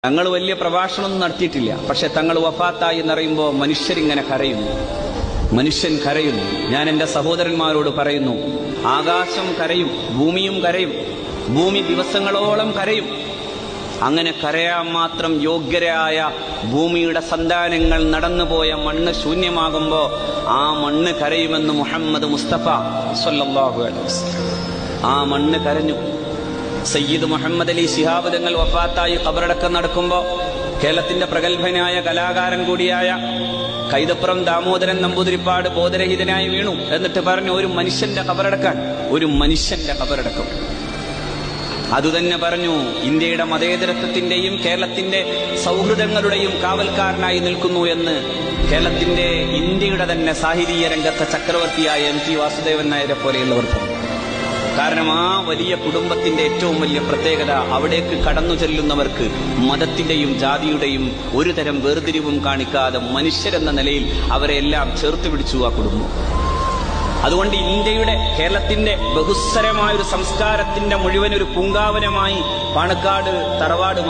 തങ്ങൾ വലിയ പ്രഭാഷണമൊന്നും നടത്തിയിട്ടില്ല. പക്ഷെ തങ്ങൾ വഫാത്തായി എന്നറിയുമ്പോൾ മനുഷ്യരിങ്ങനെ കരയുന്നു, മനുഷ്യൻ കരയുന്നു. ഞാൻ എൻ്റെ സഹോദരന്മാരോട് പറയുന്നു, ആകാശം കരയും, ഭൂമിയും കരയും, ഭൂമി ദിവസങ്ങളോളം കരയും. അങ്ങനെ കരയാൻ മാത്രം യോഗ്യരായ ഭൂമിയുടെ സന്താനങ്ങൾ നടന്നുപോയ മണ്ണ് ശൂന്യമാകുമ്പോൾ ആ മണ്ണ് കരയുമെന്ന് മുഹമ്മദ് മുസ്തഫ സ്വല്ലല്ലാഹു അലൈഹി വസല്ലം. ആ മണ്ണ് കരഞ്ഞു. സയ്യിദ് മുഹമ്മദ് അലി ശിഹാബ് തങ്ങൾ വഫാത്തായി ഖബറടക്കം നടക്കുമ്പോൾ കേരളത്തിന്റെ പ്രഗത്ഭനായ കലാകാരൻ കൂടിയായ കൈതപ്പുറം ദാമോദരൻ നമ്പൂതിരിപ്പാട് ബോധരഹിതനായി വീണു. എന്നിട്ട് പറഞ്ഞു, ഒരു മനുഷ്യന്റെ ഖബറടക്കാൻ, ഒരു മനുഷ്യന്റെ ഖബറടക്കം. അതുതന്നെ പറഞ്ഞു, ഇന്ത്യയുടെ മതേതരത്വത്തിന്റെയും കേരളത്തിന്റെ സൗഹൃദങ്ങളുടെയും കാവൽക്കാരനായി നിൽക്കുന്നു എന്ന് കേരളത്തിന്റെ ഇന്ത്യയുടെ തന്നെ സാഹിത്യ രംഗത്തെ ചക്രവർത്തിയായ MT വാസുദേവൻ നായരെ പോലെയുള്ളവർ പറഞ്ഞു. കാരണം ആ വലിയ കുടുംബത്തിന്റെ ഏറ്റവും വലിയ പ്രത്യേകത, അവിടേക്ക് കടന്നു ചെല്ലുന്നവർക്ക് മതത്തിന്റെയും ജാതിയുടെയും ഒരു തരം വേർതിരിവും കാണിക്കാതെ മനുഷ്യരെന്ന നിലയിൽ അവരെ എല്ലാം ചേർത്ത് പിടിച്ചു ആ കുടുംബം. അതുകൊണ്ട് ഇന്ത്യയുടെ കേരളത്തിന്റെ ബഹുസ്വരമായ ഒരു സംസ്കാരത്തിന്റെ മുഴുവൻ ഒരു പൂങ്കാവനമായി പാണക്കാട് തറവാട്